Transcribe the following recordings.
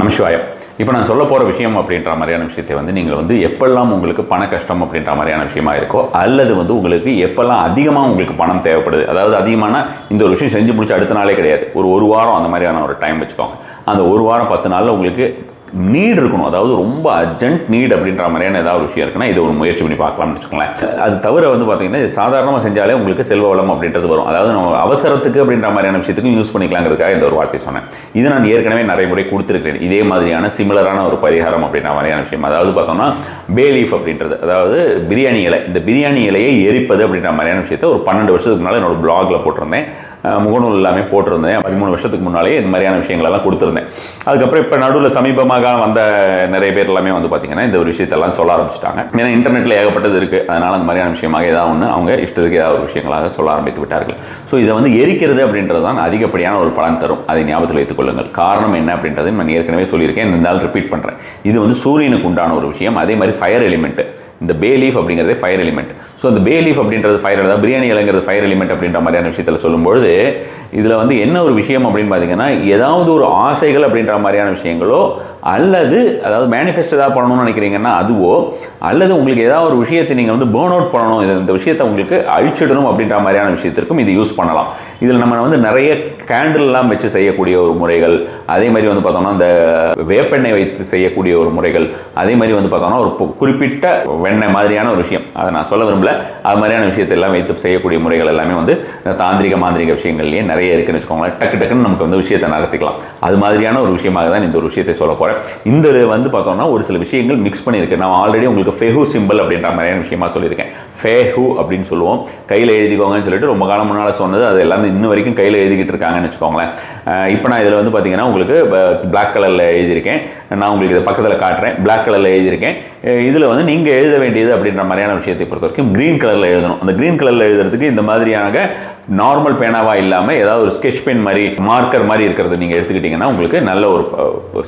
நமசிவாயம். இப்போ நான் சொல்ல போகிற விஷயம் அப்படின்ற மாதிரியான விஷயத்தை நீங்கள் எப்பெல்லாம் உங்களுக்கு பண கஷ்டம் அப்படின்ற மாதிரியான விஷயமா இருக்கோ, அல்லது உங்களுக்கு எப்பெல்லாம் அதிகமாக உங்களுக்கு பணம் தேவைப்படுது, அதாவது அதிகமான இந்த ஒரு விஷயம் செஞ்சு முடிச்சு அடுத்த நாளே கிடையாது, ஒரு வாரம் அந்த மாதிரியான ஒரு டைம் வச்சுக்கோங்க. அந்த ஒரு வாரம் 10 நாளில் உங்களுக்கு நீட் இருக்கணும், அதாவது ரொம்ப அர்ஜென்ட் நீட் அப்படின்ற மாதிரியான ஏதாவது விஷயம் இருக்குன்னா இதை ஒரு முயற்சி பண்ணி பார்க்கலாம்னு வச்சுக்கோங்களேன். அது தவிர பார்த்தீங்கன்னா இது சாதாரணமாக செஞ்சாலே உங்களுக்கு செல்வ வளம் அப்படின்றது வரும். அதாவது நம்ம அவசரத்துக்கு அப்படின்ற மாதிரியான விஷயத்துக்கும் யூஸ் பண்ணிக்கலாங்கிறதுக்காக இந்த ஒரு வார்த்தை சொன்னேன். இது நான் ஏற்கனவே நிறைய முறை கொடுத்துருக்கேன், இதே மாதிரியான சிமிலரான ஒரு பரிகாரம் அப்படின்ற மாதிரியான விஷயம். அதாவது பார்த்தோம்னா பே லீஃப் அப்படின்றது, அதாவது பிரியாணி இலை, இந்த பிரியாணி இலையை எரிப்பது அப்படின்ற மாதிரியான விஷயத்தை ஒரு 12 வருஷத்துக்கு முன்னால் என்னோட பிளாகில் போட்டிருந்தேன். முகநூல் எல்லாமே போட்டிருந்தேன். 13 வருஷத்துக்கு முன்னாலே இந்த மாதிரியான விஷயங்களெல்லாம் கொடுத்துருந்தேன். அதுக்கப்புறம் இப்போ நடுவில் சமீபமாக வந்த நிறைய பேர் எல்லாமே பார்த்தீங்கன்னா இந்த ஒரு விஷயத்தெல்லாம் சொல்ல ஆரம்பிச்சிட்டாங்க. ஏன்னா இன்டர்நெட்டில் ஏகப்பட்டது இருக்குது, அதனால் அந்த மாதிரியான விஷயமாக ஏதாவது ஒன்று அவங்க இஷ்டத்துக்கு ஏதாவது ஒரு விஷயங்களாக சொல்ல ஆரம்பித்து விட்டார்கள். ஸோ இதை எரிக்கிறது அப்படின்றது தான் அதிகப்படியான ஒரு பலன் தரும், அதை ஞாபகத்தில் வைத்துக் கொள்ளுங்கள். காரணம் என்ன அப்படின்றதை நான் ஏற்கனவே சொல்லியிருக்கேன், இருந்தாலும் ரிப்பீட் பண்ணுறேன். இது சூரியனுக்கு உண்டான ஒரு விஷயம். அதே மாதிரி ஃபயர் எலிமெண்ட், இந்த பே லீஃப் அப்படிங்கிறது ஃபயர் எலிமெண்ட். ஸோ அந்த பே லீஃப் அப்படின்றது ஃபயர், அதாவது பிரியாணி இலைங்கிறது ஃபயர் எலிமெண்ட் அப்படின்ற மாதிரியான விஷயத்தில் சொல்லும்பொழுது இதில் என்ன ஒரு விஷயம் அப்படின்னு பார்த்தீங்கன்னா, ஏதாவது ஒரு ஆசைகள் அப்படின்ற மாதிரியான விஷயங்களோ, அல்லது அதாவது மேனிஃபெஸ்ட் ஏதாவது பண்ணணும்னு நினைக்கிறீங்கன்னா அதுவோ, அல்லது உங்களுக்கு ஏதாவது ஒரு விஷயத்தை நீங்கள் பேர்ன் அவுட் பண்ணணும், இந்த விஷயத்தை உங்களுக்கு அழிச்சிடணும் அப்படின்ற மாதிரியான விஷயத்திற்கும் இது யூஸ் பண்ணலாம். இதில் நம்ம நிறைய கேண்டில்லாம் வச்சு செய்யக்கூடிய ஒரு முறைகள், அதே மாதிரி பார்த்தோம்னா இந்த வேப்பெண்ணெய் வைத்து செய்யக்கூடிய ஒரு முறைகள், அதே மாதிரி பார்த்தோம்னா ஒரு குறிப்பிட்ட வெண்ணெய் மாதிரியான ஒரு விஷயம், அதை நான் சொல்ல விரும்பல, அது மாதிரியான விஷயத்தை எல்லாம் வைத்து செய்யக்கூடிய முறைகள் எல்லாமே தாந்திரிக மாந்திரிக விஷயங்கள்லேயே நிறைய இருக்குன்னு வச்சுக்கோங்களேன். டக்குன்னு நமக்கு விஷயத்தை நடத்திக்கலாம். அது மாதிரியான ஒரு விஷயமாக தான் இந்த ஒரு விஷயத்தை சொல்ல போகிறேன். இந்த பார்த்தோம்னா ஒரு சில விஷயங்கள் மிக்ஸ் பண்ணியிருக்கு. நான் ஆல்ரெடி உங்களுக்கு ஃபெஹு சிம்பிள் அப்படின்ற மாதிரியான விஷயமா சொல்லியிருக்கேன். ஃபேஹு அப்படின்னு சொல்லுவோம், கையில் எழுதிக்கோங்கன்னு சொல்லிட்டு ரொம்ப காலம் முன்னால் சொன்னது, அது எல்லாமே இன்னும் வரைக்கும் கையில் எழுதிக்கிட்டு இருக்காங்கன்னு வச்சுக்கோங்களேன். இப்போ நான் இதில் பார்த்தீங்கன்னா உங்களுக்கு பிளாக் கலரில் எழுதியிருக்கேன். நான் உங்களுக்கு இதை பக்கத்தில் காட்டுறேன். பிளாக் கலரில் எழுதியிருக்கேன். இதில் நீங்கள் எழுத வேண்டியது அப்படின்ற மாதிரியான விஷயத்தை பொறுத்த வரைக்கும் க்ரீன் கலரில் எழுதணும். அந்த க்ரீன் கலரில் எழுதுறதுக்கு இந்த மாதிரியான நார்மல் பேனாவாக இல்லாமல் ஏதாவது ஒரு ஸ்கெட்ச் பென் மாதிரி மார்க்கர் மாதிரி இருக்கிறது நீங்கள் எடுத்துக்கிட்டிங்கன்னா உங்களுக்கு நல்ல ஒரு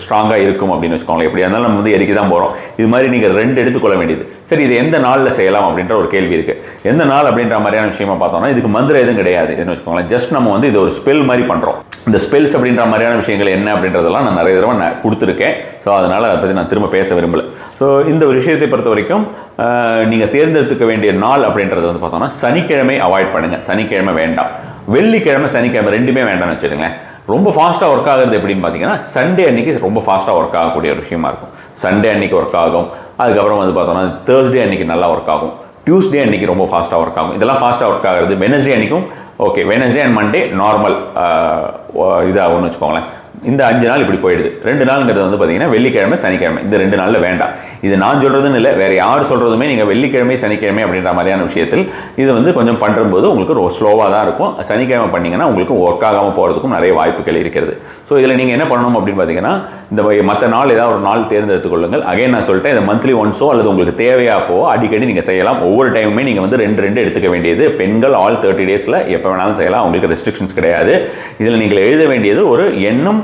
ஸ்ட்ராங்காக இருக்கும் அப்படின்னு வச்சுக்கோங்களேன். எப்படியா இருந்தாலும் நம்ம எரிக்க தான் போகிறோம். இது மாதிரி நீங்கள் 2 எடுத்துக்கொள்ள வேண்டியது. சரி, இது எந்த நாளில் செய்யலாம் அப்படின்ற ஒரு கேள்வி இருக்குது. எந்த நாள் அப்படின்ற மாதிரியான விஷயமா பார்த்தோம்னா இதுக்கு மந்திரம் எதுவும் கிடையாது இதுன்னு வச்சுக்கோங்களேன். ஜஸ்ட் நம்ம இது ஒரு ஸ்பெல் மாதிரி பண்ணுறோம். இந்த ஸ்பெல்ஸ் அப்படின்ற மாதிரியான விஷயங்கள் என்ன அப்படின்றதெல்லாம் நான் நிறைய தடவை கொடுத்துருக்கேன். ஸோ அதனால் அதை பற்றி நான் திரும்ப பேச விரும்பலை. ஸோ இந்த ஒரு விஷயத்தை பொறுத்த வரைக்கும் நீங்கள் தேர்ந்தெடுத்துக்க வேண்டிய நாள் அப்படின்றது பார்த்தோம்னா சனிக்கிழமை அவாய்ட் பண்ணுங்கள். சனிக்கிழமை வேண்டாம். வெள்ளிக்கிழமை சனிக்கிழமை ரெண்டுமே வேண்டாம்னு வச்சுடுங்களேன். ரொம்ப ஃபாஸ்ட்டாக ஒர்க் ஆகுறது எப்படின்னு பார்த்தீங்கன்னா சண்டே அன்றைக்கி ரொம்ப ஃபாஸ்ட்டாக ஒர்க் ஆகக்கூடிய ஒரு விஷயமா இருக்கும். சண்டே அன்றைக்கி ஒர்க் ஆகும். அதுக்கப்புறம் பார்த்தோம்னா தேர்ஸ்டே அன்றைக்கி நல்லா ஒர்க் ஆகும். டியூஸ்டே அன்றைக்கி ரொம்ப ஃபாஸ்ட்டாக ஒர்க் ஆகும். இதெல்லாம் ஃபாஸ்ட்டாக ஒர்க் ஆகுறது. வெனஸ்டே அன்றைக்கும் okay, Wednesday and Monday normal இதாகும்னு வச்சுக்கோங்களேன். இந்த 5 நாள் இப்படி போயிடுது. 2 நாளுங்கிறது பார்த்தீங்கன்னா வெள்ளிக்கிழமை சனிக்கிழமை, இந்த 2 நாளில் வேண்டாம். இது நான் சொல்கிறதுன்னு இல்லை, வேறு யார் சொல்கிறதுமே நீங்கள் வெள்ளிக்கிழமை சனிக்கிழமை அப்படின்ற மாதிரியான விஷயத்தில் இது கொஞ்சம் பண்ணும்போது உங்களுக்கு ரொம்ப ஸ்லோவாக தான் இருக்கும். சனிக்கிழமை பண்ணிங்கன்னா உங்களுக்கு ஒர்க் ஆகாமல் போகிறதுக்கும் நிறைய வாய்ப்புகள் இருக்கிறது. ஸோ இதில் நீங்கள் என்ன பண்ணணும் அப்படின்னு பார்த்தீங்கன்னா, இந்த மற்ற நாள் ஏதாவது ஒரு நாள் தேர்ந்தெடுத்துக் கொள்ளுங்கள். அகைன் நான் சொல்லிட்டேன், இந்த மந்த்லி ஒன்ஸோ அல்லது உங்களுக்கு தேவையாப்போ அடிக்கடி நீங்கள் செய்யலாம். ஒவ்வொரு டைமுமே நீங்கள் 2 எடுத்துக்க வேண்டியது. பெண்கள் ஆல் 30 டேஸில் எப்போ வேணாலும் செய்யலாம், உங்களுக்கு ரெஸ்ட்ரிக்ஷன்ஸ் கிடையாது. இதில் நீங்கள் எழுத வேண்டியது ஒரு எண்ணும்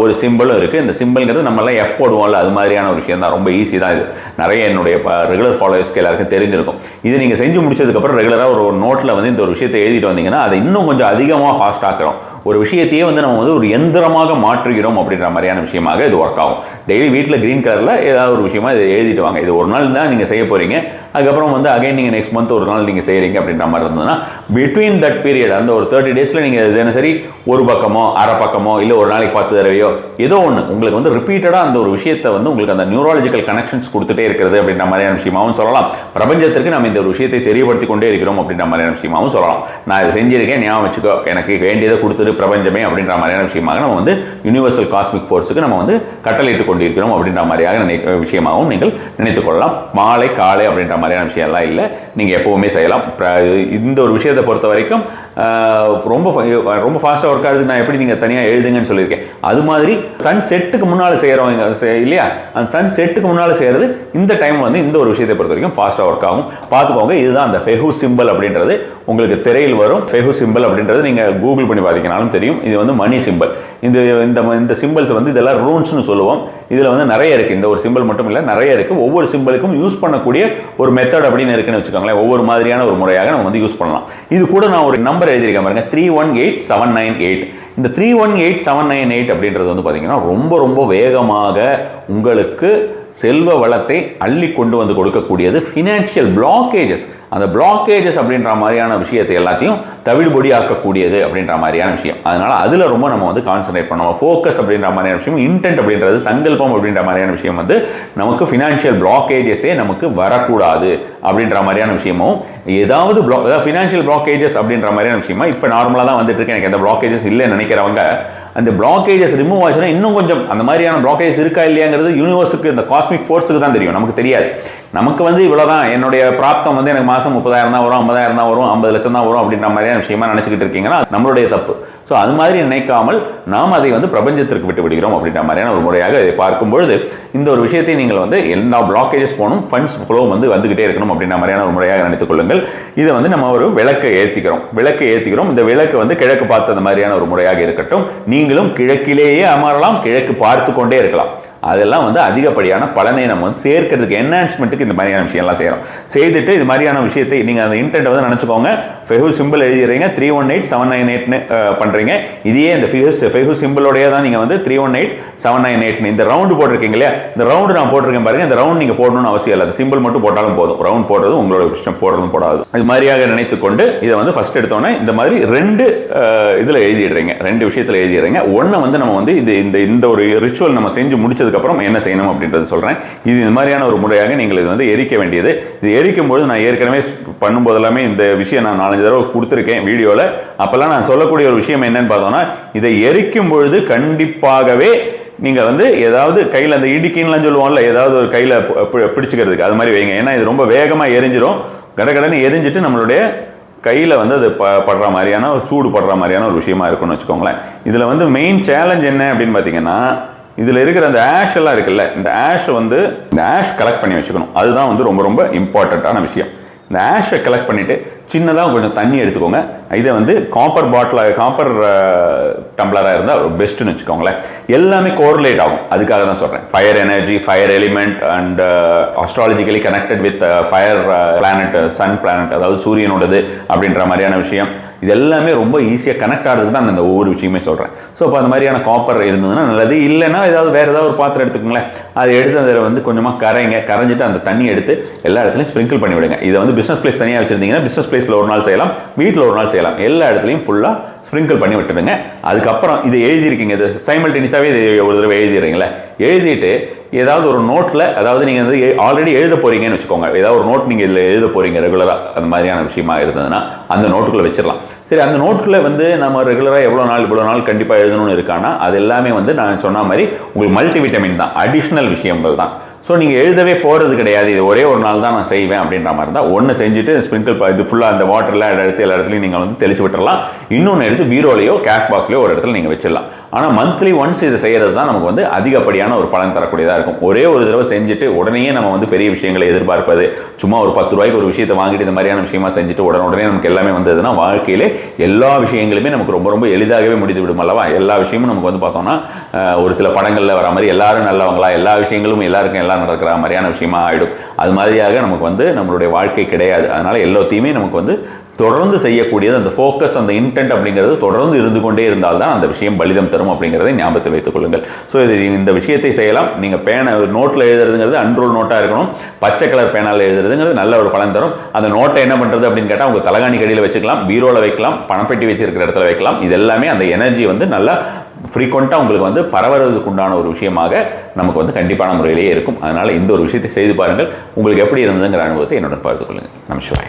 ஒரு சிம்பிளும் இருக்குது. இந்த சிம்பிள்ங்கிறது நம்மளாம் F போடுவோம்ல, அது மாதிரியான ஒரு விஷயம் தான். ரொம்ப ஈஸி தான். இது நிறைய என்னுடைய ரெகுலர் ஃபாலோவர்ஸ்க்கு எல்லாருக்கும் தெரிஞ்சிருக்கும். இது நீங்கள் செஞ்சு முடிச்சதுக்கப்புறம் ரெகுலராக ஒரு நோட்டில் இந்த ஒரு விஷயத்தை எழுதிட்டு வந்தீங்கன்னா அதை இன்னும் கொஞ்சம் அதிகமாக ஃபாஸ்ட் ஆக்கிறோம். ஒரு விஷயத்தையே நம்ம ஒரு எந்திரமாக மாற்றுகிறோம் அப்படின்ற மாதிரியான விஷயமாக இது ஒர்க் ஆகும். டெய்லி வீட்டில் க்ரீன் கலரில் ஏதாவது ஒரு விஷயமா இதை எழுதிட்டு வாங்க. இது ஒரு நாள் தான் நீங்கள் செய்ய போகிறீங்க. அதுக்கப்புறம் அகைன் நீங்கள் நெக்ஸ்ட் மந்த் ஒரு நாள் நீங்கள் செய்கிறீங்க அப்படின்ற மாதிரி இருந்ததுன்னா பிட்வீன் தட் பீரியட், அந்த ஒரு 30 டேஸில் நீங்கள் தினசரி ஒரு பக்கமோ அரை பக்கமோ இல்லை ஒரு நாளைக்கு 10 தடவையோ ஏதோ ஒன்று உங்களுக்கு ரிப்பீட்டடாக அந்த ஒரு விஷயத்தை உங்களுக்கு அந்த நியூராலஜிக்கல் கனெக்ஷன்ஸ் கொடுத்துட்டே இருக்கிறது அப்படின்ற மாதிரியான விஷயமாகவும் சொல்லலாம். பிரபஞ்சத்திற்கு நம்ம இந்த ஒரு விஷயத்தை தெரியப்படுத்தி கொண்டே இருக்கிறோம் அப்படின்ற மாதிரியான விஷயமாகவும் சொல்லலாம். நான் இதை செஞ்சிருக்கேன், ஞாபகம் வச்சுக்கோ, எனக்கு வேண்டியதை கொடுத்துரு பிரபஞ்சமே அப்படின்ற மாதிரியான விஷயமாக நம்ம யூனிவர்சல் காஸ்மிக் ஃபோர்ஸுக்கு நம்ம கட்டளையிட்டு கொண்டிருக்கிறோம் அப்படின்ற மாதிரியாக விஷயமாகவும் நீங்கள் நினைத்துக் கொள்ளலாம். மாலை காலை அப்படின்ற மாதிரியான விஷயம்லாம் இல்லை, நீங்கள் எப்போவுமே செய்யலாம். இந்த ஒரு விஷயத்தை பொறுத்த வரைக்கும் ரொம்ப ரொம்ப ஃபாஸ்ட்டாக ஒர்க் ஆகுது. நான் எப்படி நீங்கள் தனியாக எழுதுங்கன்னு சொல்லியிருக்கேன். அது மாதிரி சன் செட்டுக்கு முன்னால் செய்கிறோம் இல்லையா, அந்த சன் செட்டுக்கு முன்னால் செய்கிறது இந்த டைம் இந்த ஒரு விஷயத்தை பொறுத்த வரைக்கும் ஃபாஸ்ட்டாக ஒர்க் ஆகும். பார்த்துக்கோங்க. இதுதான் அந்த ஃபெஹு சிம்பிள் அப்படின்றது உங்களுக்கு திரையில் வரும். ஃபெஹு சிம்பிள் அப்படின்றது நீங்கள் கூகுள் பண்ணி பார்த்தீங்கன்னாலும் தெரியும். இது மணி சிம்பிள். இந்த சிம்பிள்ஸ் இதெல்லாம் ரூன்ஸ்னு சொல்லுவோம். இதில் நிறைய இருக்குது. இந்த ஒரு சிம்பிள் மட்டும் இல்லை, நிறைய இருக்குது. ஒவ்வொரு சிம்பிளுக்கும் யூஸ் பண்ணக்கூடிய ஒரு மெத்தட் அப்படின்னு இருக்குன்னு வச்சுக்கோங்களேன். ஒவ்வொரு மாதிரியான ஒரு முறையாக நம்ம யூஸ் பண்ணலாம். இது கூட நான் ஒரு நம்பர் எழுதியிருக்கேன் பாருங்க, 318798. இந்த 318798 அப்படின்றது வந்து பார்த்தீங்கன்னா ரொம்ப ரொம்ப வேகமாக உங்களுக்கு செல்வ வளத்தை அள்ளி கொண்டு வந்து கொடுக்கக்கூடியது. ஃபினான்ஷியல் பிளாக்கேஜஸ், அந்த பிளாக்கேஜஸ் அப்படின்ற மாதிரியான விஷயத்தை எல்லாத்தையும் தவிடுபொடி ஆக்கக்கூடியது அப்படின்ற மாதிரியான விஷயம். அதனால அதில் ரொம்ப நம்ம வந்து கான்சன்ட்ரேட் பண்ணுவோம். ஃபோக்கஸ் அப்படின்ற மாதிரியான விஷயம், இன்டென்ட் அப்படின்றது, சங்கல்பம் அப்படின்ற மாதிரியான விஷயம் வந்து நமக்கு ஃபினான்ஷியல் பிளாக்கேஜஸே நமக்கு வரக்கூடாது அப்படின்ற மாதிரியான விஷயமும், ஏதாவது அதாவது ஃபினான்ஷியல் பிளாக்கேஜஸ் அப்படின்ற மாதிரியான விஷயமா இப்போ நார்மலாக தான் வந்துட்டு இருக்கு. எனக்கு எந்த பிளாக்கேஜஸ் இல்லைன்னு நினைக்கிறவங்க அந்த பிளாக்கேஜஸ் ரிமூவ் ஆச்சுன்னா இன்னும் கொஞ்சம் அந்த மாதிரியான பிளாக்கேஜஸ் இருக்கா இல்லையாங்கிறது யூனிவர்ஸுக்கு, இந்த காஸ்மிக் ஃபோர்ஸுக்கு தான் தெரியும், நமக்கு தெரியாது. நமக்கு வந்து இவ்வளோதான் என்னுடைய பிராப்தம் வந்து எனக்கு மாதம் 30,000 தான் வரும், 50,000 தான் வரும், 50 லட்சம் தான் வரும் அப்படின்ற மாதிரியான விஷயமா நினச்சிக்கிட்டு இருக்கீங்கன்னா நம்மளுடைய தப்பு. ஸோ அது மாதிரி நினைக்காமல் நாம் அதை வந்து பிரபஞ்சத்திற்கு விட்டு விடுகிறோம் அப்படின்ற மாதிரியான ஒரு முறையாக இதை பார்க்கும்பொழுது இந்த ஒரு விஷயத்தை நீங்கள் வந்து எல்லா பிளாக்கேஜஸ் போகணும், ஃபண்ட்ஸ் ஃப்ளோ வந்து வந்துகிட்டே இருக்கணும் அப்படின்ற மாதிரியான ஒரு முறையாக நினைத்துக் கொள்ளுங்கள். இதை வந்து நம்ம ஒரு விளக்கை ஏற்றிக்கிறோம். இந்த விளக்கு வந்து கிழக்கு பார்த்து அந்த மாதிரியான ஒரு முறையாக இருக்கட்டும். நீங்களும் கிழக்கிலேயே அமரலாம், கிழக்கு பார்த்து கொண்டே இருக்கலாம். அதெல்லாம் வந்து அதிகப்படியான பலனை நம்ம வந்து சேர்க்கிறதுக்கு, என்ஹான்ஸ்மெண்ட்டுக்கு இந்த மாதிரியான விஷயம்லாம் செய்துட்டு இது மாதிரியான விஷயத்தை நீங்கள் அந்த இன்டென்ட் வந்து நினச்சிக்கோங்க. ஃபெஹு சிம்பிள் எழுதிடுறீங்க, 318798ன்னு பண்ணுறீங்க. இதையே இந்த ஃபெஹு சிம்பிளோடைய தான் நீங்கள் வந்து 318798 இந்த ரவுண்டு போட்டிருக்கீங்க இல்லையா, இந்த ரவுண்டு நான் போட்டிருக்கேன் பாருங்க. இந்த ரவுண்ட் நீங்கள் போடணும்னு அவசியம் இல்லை, அந்த சிம்பிள் மட்டும் போட்டாலும் போதும். ரவுண்ட் போடுறது உங்களோட விஷயம், போடுறதும் போடாது. இது மாதிரியாக நினைத்துக்கொண்டு இதை வந்து ஃபர்ஸ்ட் எடுத்தோன்னே இந்த மாதிரி 2 இதில் எழுதிடுறீங்க, 2 விஷயத்தில் எழுதிடுறீங்க. ஒன்று வந்து நம்ம வந்து இந்த ஒரு ரிச்சுவல் நம்ம செஞ்சு முடிச்சதுக்கப்புறம் என்ன செய்யணும் அப்படின்றது சொல்கிறேன். இது இந்த மாதிரியான ஒரு முறையாக நீங்கள் இது வந்து எரிக்க வேண்டியது. இது எரிக்கும் போது நான் ஏற்கனவே பண்ணும்போது எல்லாமே இந்த விஷயம் நான் 4-5 தடவை கொடுத்துருக்கேன் வீடியோவில். அப்போல்லாம் நான் சொல்லக்கூடிய ஒரு விஷயம் என்னன்னு பார்த்தோம்னா, இதை எரிக்கும் பொழுது கண்டிப்பாகவே நீங்கள் வந்து ஏதாவது கையில் அந்த இடிக்கின்லாம் சொல்லுவோம்ல, ஏதாவது ஒரு கையில் பிடிச்சிக்கிறதுக்கு அது மாதிரி வைங்க. ஏன்னா இது ரொம்ப வேகமாக எரிஞ்சிடும். கடகடன்னு எரிஞ்சிட்டு நம்மளுடைய கையில் வந்து அது படுற மாதிரியான ஒரு சூடு படுற மாதிரியான ஒரு விஷயமா இருக்குன்னு வச்சுக்கோங்களேன். இதில் வந்து மெயின் சேலஞ்ச் என்ன அப்படின்னு பார்த்தீங்கன்னா, இதில் இருக்கிற அந்த ஆஷ் எல்லாம் இருக்குல்ல, இந்த ஆஷ் கலெக்ட் பண்ணி வச்சுக்கணும். அதுதான் வந்து ரொம்ப ரொம்ப இம்பார்ட்டண்ட்டான விஷயம். இந்த ஆஷை கலெக்ட் பண்ணிவிட்டு சின்னதாக கொஞ்சம் தண்ணி எடுத்துக்கோங்க. இதை வந்து காப்பர் டம்ளராக இருந்தால் பெஸ்ட்டுன்னு வச்சுக்கோங்களேன். எல்லாமே கோரிலேட் ஆகும், அதுக்காக தான் சொல்கிறேன். Fire energy, fire element and astrologically connected with fire planet, sun planet, அதாவது சூரியனோடது அப்படின்ற மாதிரியான விஷயம். இது எல்லாமே ரொம்ப ஈஸியாக கனெக்ட் ஆகிறதுக்கு தான் அந்த ஒவ்வொரு விஷயமே சொல்கிறேன். ஸோ அப்போ அந்த மாதிரியான காப்பர் இருந்ததுன்னா நல்லது. இல்லைன்னா வேறு ஏதாவது ஒரு பாத்திரம் எடுத்துக்கோங்களேன். அதை எடுத்து அதில் வந்து கொஞ்சமாக கரைஞ்சிட்டு அந்த தண்ணி எடுத்து எல்லா இடத்துலையும் ஸ்ப்ரிங்கிள் பண்ணி விடுங்க. இதை வந்து பிஸ்னஸ் பிளேஸ் தனியாக வச்சுருந்தீங்கன்னா பிஸ்னஸ் பிளேஸில் ஒரு நாள் செய்யலாம், வீட்டில் ஒரு நாள் செய்யலாம். எல்லா இடத்துலையும் ஃபுல்லாக ஸ்ப்ரிங்கிள் பண்ணி விட்டுடுங்க. அதுக்கப்புறம் இதை எழுதியிருக்கீங்க, இது சைமல்டேனியஸாகவே இதை ஒரு தடவை எழுதிடுறீங்களே, எழுதிட்டு ஏதாவது ஒரு நோட்டில், அதாவது நீங்கள் வந்து ஆல்ரெடி எழுத போகிறீங்கன்னு வச்சுக்கோங்க. ஏதாவது ஒரு நோட் நீங்கள் இதில் எழுத போகிறீங்க ரெகுலராக, அந்த மாதிரியான விஷயமா இருந்ததுன்னா அந்த நோட்டுக்குள்ளே வச்சிடலாம். சரி, அந்த நோட்டில் வந்து நம்ம ரெகுலராக இவ்வளோ நாள் கண்டிப்பாக எழுதணும்னு இருக்கானா, அது எல்லாமே வந்து நான் சொன்ன மாதிரி உங்களுக்கு மல்டிவிட்டமின் தான், அடிஷ்னல் விஷயங்கள் தான். ஸோ நீங்கள் எழுதவே போகிறது கிடையாது, இது ஒரே ஒரு நாள் தான் நான் செய்வேன் அப்படின்ற மாதிரி தான் ஒன்று செஞ்சுட்டு ஸ்ப்ரிங்கிள் இது ஃபுல்லாக அந்த வாட்டரில் எடுத்து எல்லா இடத்துலையும் நீங்கள் வந்து தெளிச்சு விட்டுறலாம். இன்னொன்று எடுத்து பீரோலையோ கேஷ் பாக்ஸ்லையோ ஒரு இடத்துல நீங்கள் வச்சிடலாம். ஆனால் மந்த்லி ஒன்ஸ் இதை செய்கிறது தான் நமக்கு வந்து அதிகப்படியான ஒரு பலன் தரக்கூடியதாக இருக்கும். ஒரே ஒரு தடவை செஞ்சுட்டு உடனே நம்ம வந்து பெரிய விஷயங்களை எதிர்பார்ப்பது, சும்மா ஒரு 10 ரூபாய்க்கு ஒரு விஷயத்தை வாங்கிட்டு இந்த மாதிரியான விஷயமா செஞ்சுட்டு உடனே நமக்கு எல்லாமே வந்ததுன்னா வாழ்க்கையிலே எல்லா விஷயங்களுமே நமக்கு ரொம்ப ரொம்ப எளிதாகவே முடிந்து விடும் அல்லவா. எல்லா விஷயமும் நமக்கு வந்து பார்த்தோம்னா ஒரு சில படங்களில் வர மாதிரி எல்லாரும் நல்லவங்களா, எல்லா விஷயங்களும் எல்லாருக்கும் எல்லாம் நடக்கிற மாதிரியான விஷயமா ஆகிடும். அது மாதிரியாக நமக்கு வந்து நம்மளுடைய வாழ்க்கை கிடையாது. அதனால் எல்லாத்தையுமே நமக்கு வந்து தொடர்ந்து செய்யக்கூடியது அந்த ஃபோக்கஸ், அந்த இன்டென்ட் அப்படிங்கிறது தொடர்ந்து இருந்து கொண்டே இருந்தால்தான் அந்த விஷயம் பலிதம் தரும் அப்படிங்கிறதை ஞாபகத்தில் வைத்துக் கொள்ளுங்கள். ஸோ இந்த விஷயத்தை செய்யலாம். நீங்கள் நோட்டில் எழுதுறதுங்கிறது அன்ரூல் நோட்டாக இருக்கணும். பச்சை கலர் பேனால் எழுதுறதுங்கிறது நல்ல ஒரு பலன் தரும். அந்த நோட்டை என்ன பண்ணுறது அப்படின்னு கேட்டால் உங்கள் தலகாணி கடியில் வச்சுக்கலாம், பீரோவில் வைக்கலாம், பணப்பெட்டி வச்சிருக்கிற இடத்துல வைக்கலாம். இது எல்லாமே அந்த எனர்ஜி வந்து நல்லா ஃப்ரீக்வெண்ட்டாக உங்களுக்கு வந்து பரவுறதுக்கு உண்டான ஒரு விஷயமாக நமக்கு வந்து கண்டிப்பான முறையிலேயே இருக்கும். அதனால் இந்த ஒரு விஷயத்தை செய்து பாருங்கள். உங்களுக்கு எப்படி இருந்ததுங்கிற அனுபவத்தை என்னோட பகிர்ந்து கொள்ளுங்கள். நமஸ்காரம்.